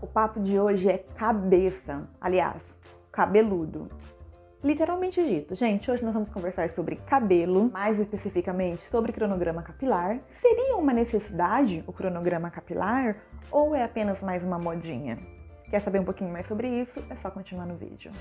O papo de hoje é cabeça, aliás, cabeludo. Literalmente dito, gente, hoje nós vamos conversar sobre cabelo, mais especificamente sobre cronograma capilar. Seria uma necessidade o cronograma capilar ou é apenas mais uma modinha? Quer saber um pouquinho mais sobre isso? É só continuar no vídeo.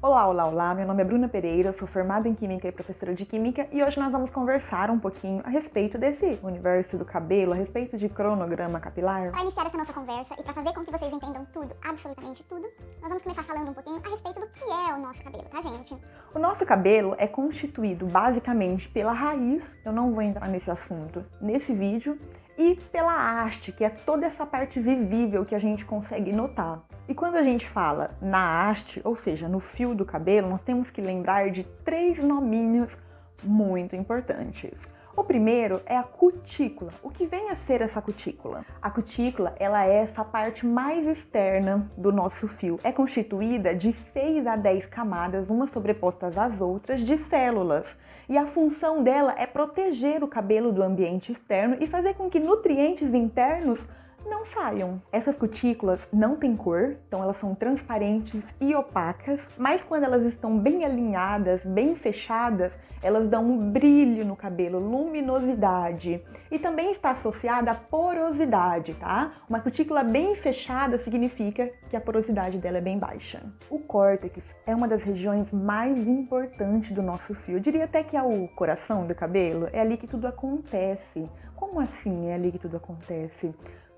Olá, meu nome é Bruna Pereira, sou formada em Química e professora de Química e hoje nós vamos conversar um pouquinho a respeito desse universo do cabelo, a respeito de cronograma capilar. Para iniciar essa nossa conversa e para fazer com que vocês entendam tudo, absolutamente tudo, nós vamos começar falando um pouquinho a respeito do que é o nosso cabelo, tá, gente? O nosso cabelo é constituído basicamente pela raiz, eu não vou entrar nesse assunto nesse vídeo, e pela haste, que é toda essa parte visível que a gente consegue notar. E quando a gente fala na haste, ou seja, no fio do cabelo, nós temos que lembrar de 3 nominhos muito importantes. O primeiro é a cutícula. O que vem a ser essa cutícula? A cutícula, ela é essa parte mais externa do nosso fio. É constituída de 6 a 10 camadas, umas sobrepostas às outras, de células. E a função dela é proteger o cabelo do ambiente externo e fazer com que nutrientes internos não saiam. Essas cutículas não têm cor, então elas são transparentes e opacas, mas quando elas estão bem alinhadas, bem fechadas, elas dão um brilho no cabelo, luminosidade. E também está associada à porosidade, tá? Uma cutícula bem fechada significa que a porosidade dela é bem baixa. O córtex é uma das regiões mais importantes do nosso fio. Eu diria até que é o coração do cabelo, é ali que tudo acontece. Como assim é ali que tudo acontece?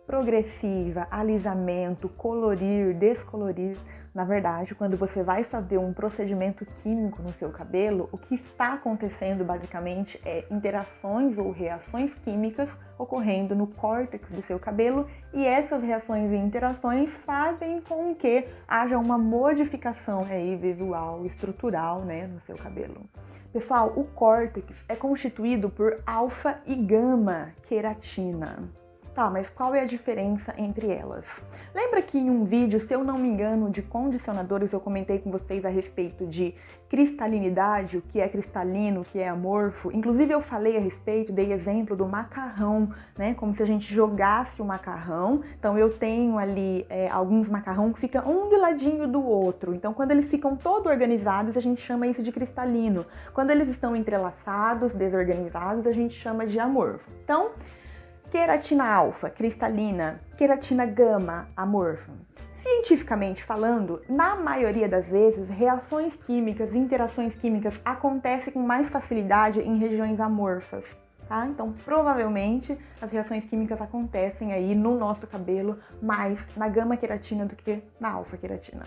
Progressiva, alisamento, colorir, descolorir. Na verdade, quando você vai fazer um procedimento químico no seu cabelo, o que está acontecendo basicamente é interações ou reações químicas ocorrendo no córtex do seu cabelo e essas reações e interações fazem com que haja uma modificação aí visual, estrutural, né, no seu cabelo. Pessoal, o córtex é constituído por alfa e gama queratina. Tá, mas qual é a diferença entre elas? Lembra que em um vídeo, se eu não me engano, de condicionadores, eu comentei com vocês a respeito de cristalinidade, o que é cristalino, o que é amorfo? Inclusive eu falei a respeito, dei exemplo do macarrão, né? Como se a gente jogasse o macarrão. Então eu tenho ali alguns macarrão que ficam um do ladinho do outro. Então quando eles ficam todos organizados, a gente chama isso de cristalino. Quando eles estão entrelaçados, desorganizados, a gente chama de amorfo. Então, queratina alfa, cristalina, queratina gama, amorfa. Cientificamente falando, na maioria das vezes, reações químicas, interações químicas acontecem com mais facilidade em regiões amorfas, tá? Então, provavelmente, as reações químicas acontecem aí no nosso cabelo mais na gama queratina do que na alfa queratina.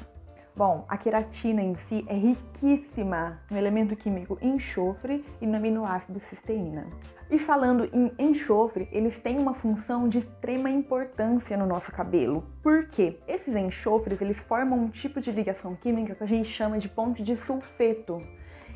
Bom, a queratina em si é riquíssima no elemento químico enxofre e no aminoácido cisteína. E falando em enxofre, eles têm uma função de extrema importância no nosso cabelo. Por quê? Esses enxofres, eles formam um tipo de ligação química que a gente chama de ponte de sulfeto.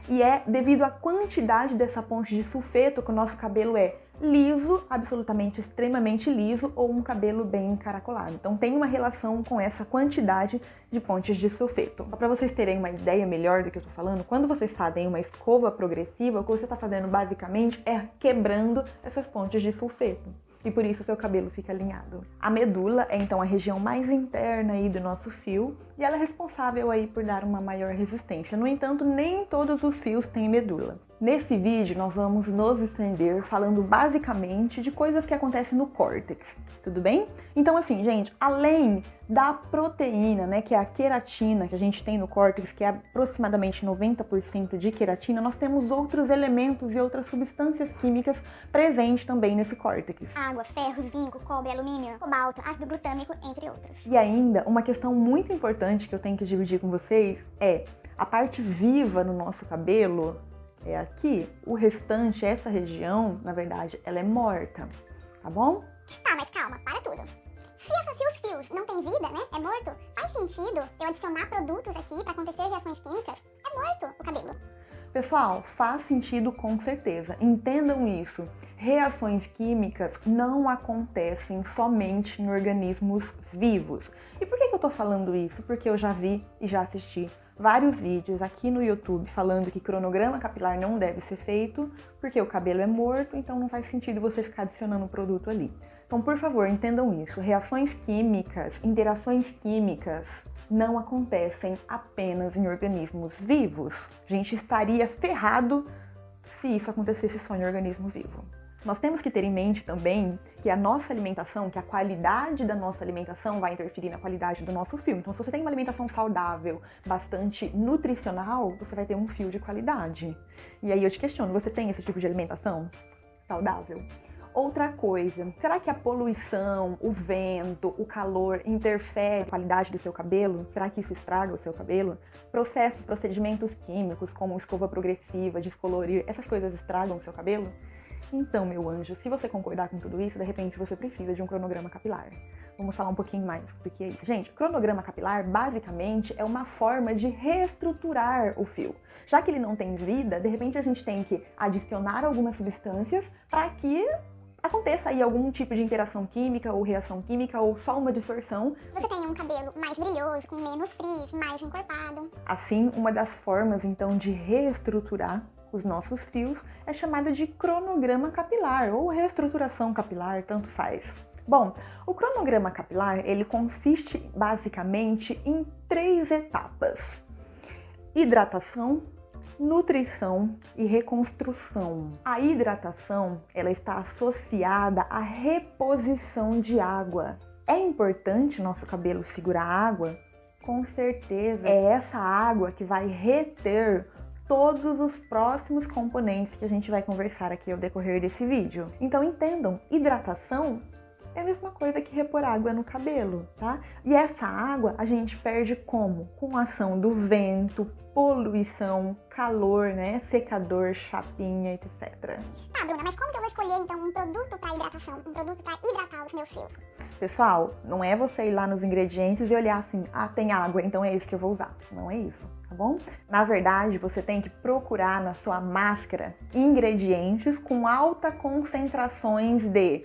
E é devido à quantidade dessa ponte de sulfeto que o nosso cabelo é liso, absolutamente extremamente liso, ou um cabelo bem encaracolado. Então tem uma relação com essa quantidade de pontes de sulfeto. Para vocês terem uma ideia melhor do que eu estou falando, quando vocês fazem uma escova progressiva, o que você está fazendo basicamente é quebrando essas pontes de sulfeto. E por isso o seu cabelo fica alinhado. A medula é então a região mais interna aí do nosso fio e ela é responsável aí por dar uma maior resistência. No entanto, nem todos os fios têm medula. Nesse vídeo nós vamos nos estender falando basicamente de coisas que acontecem no córtex, tudo bem? Então assim, gente, além da proteína, né, que é a queratina que a gente tem no córtex, que é aproximadamente 90% de queratina, nós temos outros elementos e outras substâncias químicas presentes também nesse córtex. Água, ferro, zinco, cobre, alumínio, cobalto, ácido glutâmico, entre outros. E ainda, uma questão muito importante que eu tenho que dividir com vocês é a parte viva no nosso cabelo é aqui, o restante, essa região, na verdade, ela é morta, tá bom? Tá, mas calma, para tudo. Se os fios não têm vida, né, é morto, faz sentido eu adicionar produtos aqui para acontecer reações químicas? É morto o cabelo. Pessoal, faz sentido com certeza, entendam isso. Reações químicas não acontecem somente em organismos vivos. E por que eu tô falando isso? Porque eu já vi e já assisti vários vídeos aqui no YouTube falando que cronograma capilar não deve ser feito porque o cabelo é morto, então não faz sentido você ficar adicionando o produto ali. Então, por favor, entendam isso. Reações químicas, interações químicas não acontecem apenas em organismos vivos. A gente estaria ferrado se isso acontecesse só em organismo vivo. Nós temos que ter em mente também que a nossa alimentação, que a qualidade da nossa alimentação vai interferir na qualidade do nosso fio. Então, se você tem uma alimentação saudável, bastante nutricional, você vai ter um fio de qualidade. E aí eu te questiono, você tem esse tipo de alimentação saudável? Outra coisa, será que a poluição, o vento, o calor interfere na qualidade do seu cabelo? Será que isso estraga o seu cabelo? Procedimentos químicos como escova progressiva, descolorir, essas coisas estragam o seu cabelo? Então, meu anjo, se você concordar com tudo isso, de repente você precisa de um cronograma capilar. Vamos falar um pouquinho mais do que é isso. Gente, cronograma capilar basicamente é uma forma de reestruturar o fio. Já que ele não tem vida, de repente a gente tem que adicionar algumas substâncias para que aconteça aí algum tipo de interação química ou reação química ou só uma distorção. Você tem um cabelo mais brilhoso, com menos frizz, mais encorpado. Assim, uma das formas então de reestruturar os nossos fios é chamada de cronograma capilar ou reestruturação capilar, tanto faz. Bom, o cronograma capilar, ele consiste basicamente em 3 etapas: hidratação, nutrição e reconstrução. A hidratação, ela está associada à reposição de água. É importante nosso cabelo segurar água? Com certeza. É essa água que vai reter todos os próximos componentes que a gente vai conversar aqui ao decorrer desse vídeo. Então entendam, hidratação é a mesma coisa que repor água no cabelo, tá? E essa água a gente perde como? Com a ação do vento, poluição, calor, né? Secador, chapinha, etc. Tá, Bruna, mas como que eu vou escolher então um produto para hidratação, um produto para hidratar os meus fios? Pessoal, não é você ir lá nos ingredientes e olhar assim, ah, tem água, então é esse que eu vou usar. Não é isso, tá bom? Na verdade, você tem que procurar na sua máscara ingredientes com altas concentrações de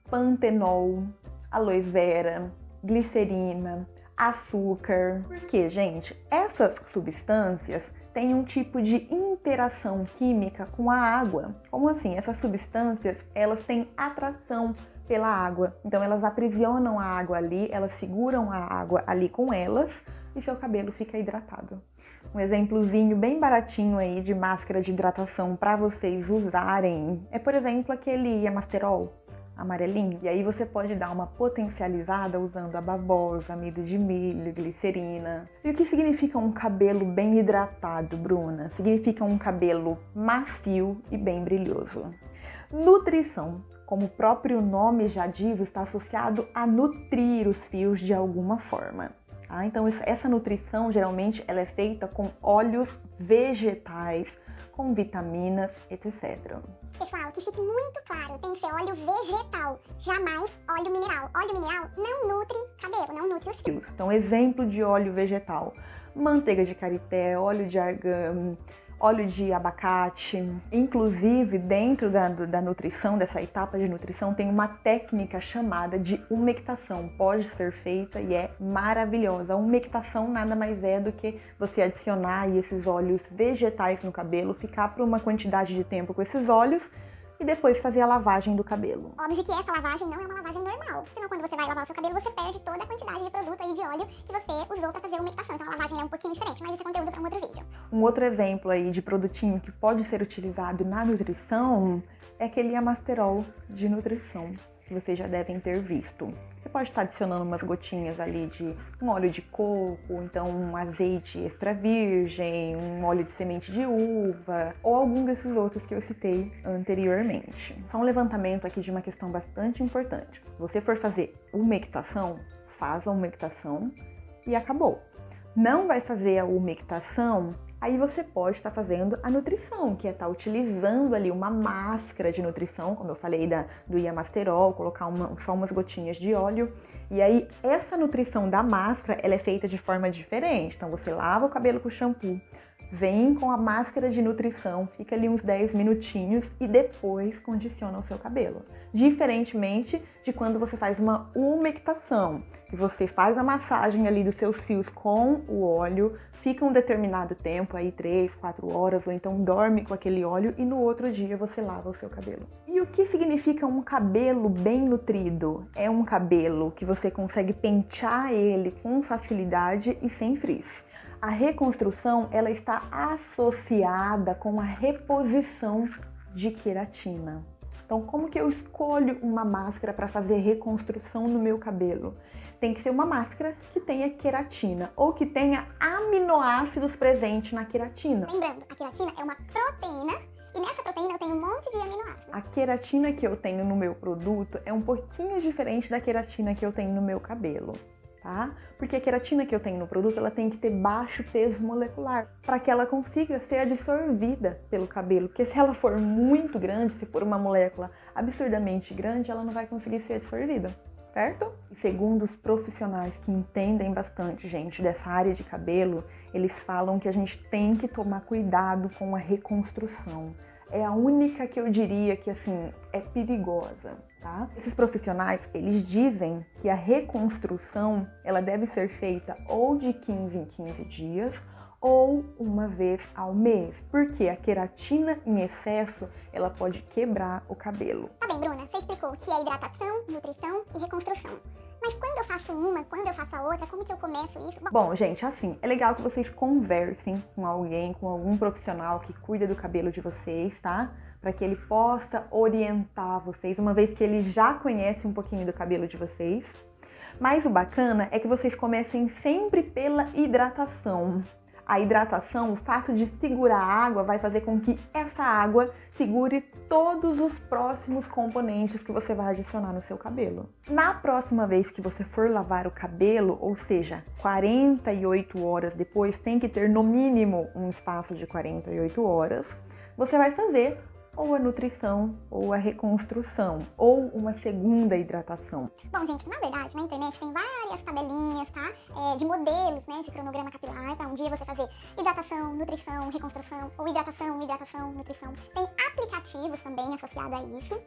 pantenol, aloe vera, glicerina, açúcar. Porque, gente, essas substâncias têm um tipo de interação química com a água. Como assim? Essas substâncias, elas têm atração pela água. Então, elas aprisionam a água ali, elas seguram a água ali com elas e seu cabelo fica hidratado. Um exemplozinho bem baratinho aí de máscara de hidratação para vocês usarem é, por exemplo, aquele Amasterol amarelinho. E aí você pode dar uma potencializada usando a babosa, amido de milho, glicerina. E o que significa um cabelo bem hidratado, Bruna? Significa um cabelo macio e bem brilhoso. Nutrição, como o próprio nome já diz, está associado a nutrir os fios de alguma forma. Ah, então essa nutrição geralmente ela é feita com óleos vegetais, com vitaminas, etc. Pessoal, que fique muito claro, tem que ser óleo vegetal, jamais óleo mineral. Óleo mineral não nutre cabelo, não nutre os fios. Então, exemplo de óleo vegetal: manteiga de karité, óleo de argan, óleo de abacate. Inclusive, dentro da nutrição, dessa etapa de nutrição, tem uma técnica chamada de umectação. Pode ser feita e é maravilhosa. A umectação nada mais é do que você adicionar aí esses óleos vegetais no cabelo, ficar por uma quantidade de tempo com esses óleos e depois fazer a lavagem do cabelo. Óbvio que essa lavagem não é uma lavagem normal, senão quando você vai lavar o seu cabelo, você perde toda a quantidade de produto aí de óleo que você usou para fazer a umectação. Então a lavagem é um pouquinho diferente, mas isso é conteúdo para um outro vídeo. Um outro exemplo aí de produtinho que pode ser utilizado na nutrição é aquele Amasterol de nutrição, que vocês já devem ter visto. Você pode estar adicionando umas gotinhas ali de um óleo de coco, então um azeite extra virgem, um óleo de semente de uva ou algum desses outros que eu citei anteriormente. Só um levantamento aqui de uma questão bastante importante. Se você for fazer umectação, faz a umectação e acabou. Não vai fazer a umectação, aí você pode estar fazendo a nutrição, que é estar utilizando ali uma máscara de nutrição, como eu falei do Iamasterol, colocar só umas gotinhas de óleo. E aí essa nutrição da máscara, ela é feita de forma diferente. Então você lava o cabelo com shampoo, vem com a máscara de nutrição, fica ali uns 10 minutinhos e depois condiciona o seu cabelo. Diferentemente de quando você faz uma umectação, que você faz a massagem ali dos seus fios com o óleo, fica um determinado tempo, aí 3, 4 horas, ou então dorme com aquele óleo e no outro dia você lava o seu cabelo. E o que significa um cabelo bem nutrido? É um cabelo que você consegue pentear ele com facilidade e sem frizz. A reconstrução, ela está associada com a reposição de queratina. Então, como que eu escolho uma máscara para fazer reconstrução no meu cabelo? Tem que ser uma máscara que tenha queratina ou que tenha aminoácidos presentes na queratina. Lembrando, a queratina é uma proteína e nessa proteína eu tenho um monte de aminoácidos. A queratina que eu tenho no meu produto é um pouquinho diferente da queratina que eu tenho no meu cabelo, tá? Porque a queratina que eu tenho no produto, ela tem que ter baixo peso molecular para que ela consiga ser absorvida pelo cabelo. Porque se ela for muito grande, se for uma molécula absurdamente grande, ela não vai conseguir ser absorvida, certo? E segundo os profissionais que entendem bastante, gente, dessa área de cabelo, eles falam que a gente tem que tomar cuidado com a reconstrução. É a única que eu diria que, assim, é perigosa, tá? Esses profissionais, eles dizem que a reconstrução, ela deve ser feita ou de 15 em 15 dias ou uma vez ao mês, porque a queratina em excesso, ela pode quebrar o cabelo. Tá bem, Bruna, você explicou que é hidratação, nutrição e reconstrução. Mas quando eu faço uma, quando eu faço a outra, como que eu começo isso? Bom, gente, assim, é legal que vocês conversem com alguém, com algum profissional que cuida do cabelo de vocês, tá? Para que ele possa orientar vocês, uma vez que ele já conhece um pouquinho do cabelo de vocês. Mas o bacana é que vocês comecem sempre pela hidratação. A hidratação, o fato de segurar a água, vai fazer com que essa água segure todos os próximos componentes que você vai adicionar no seu cabelo. Na próxima vez que você for lavar o cabelo, ou seja, 48 horas depois, tem que ter no mínimo um espaço de 48 horas, você vai fazer ou a nutrição, ou a reconstrução, ou uma segunda hidratação. Bom, gente, na verdade, na internet tem várias tabelinhas, tá? De modelos, né, de cronograma capilar, para um dia você fazer hidratação, nutrição, reconstrução, ou hidratação, nutrição. Tem aplicativos também associados a isso.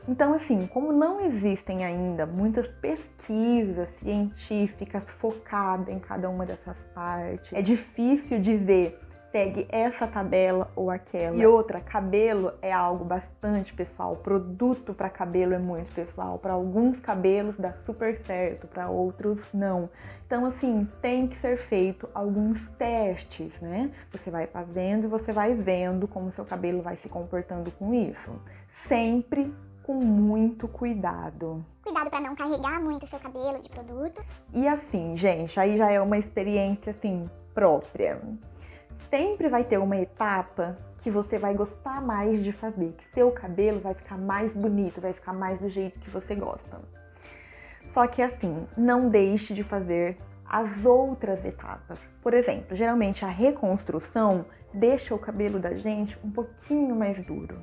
Então, assim, como não existem ainda muitas pesquisas científicas focadas em cada uma dessas partes, é difícil dizer segue essa tabela ou aquela. E outra, cabelo é algo bastante pessoal, produto para cabelo é muito pessoal. Para alguns cabelos dá super certo, para outros não. Então, assim, tem que ser feito alguns testes, né? Você vai fazendo e você vai vendo como seu cabelo vai se comportando com isso. Sempre com muito cuidado. Cuidado para não carregar muito o seu cabelo de produto. E assim, gente, aí já é uma experiência, assim, própria. Sempre vai ter uma etapa que você vai gostar mais de fazer, que seu cabelo vai ficar mais bonito, vai ficar mais do jeito que você gosta. Só que assim, não deixe de fazer as outras etapas. Por exemplo, geralmente a reconstrução deixa o cabelo da gente um pouquinho mais duro.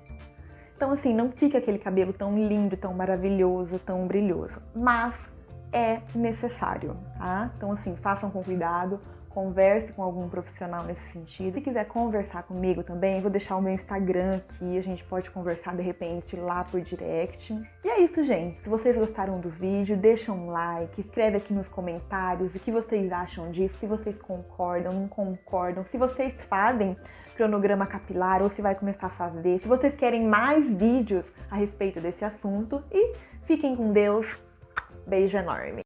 Então assim, não fica aquele cabelo tão lindo, tão maravilhoso, tão brilhoso, mas é necessário, tá? Então assim, façam com cuidado. Converse com algum profissional nesse sentido. Se quiser conversar comigo também, vou deixar o meu Instagram aqui, a gente pode conversar de repente lá por direct. E é isso, gente. Se vocês gostaram do vídeo, deixa um like, escreve aqui nos comentários o que vocês acham disso, se vocês concordam, não concordam, se vocês fazem cronograma capilar ou se vai começar a fazer, se vocês querem mais vídeos a respeito desse assunto. E fiquem com Deus. Beijo enorme!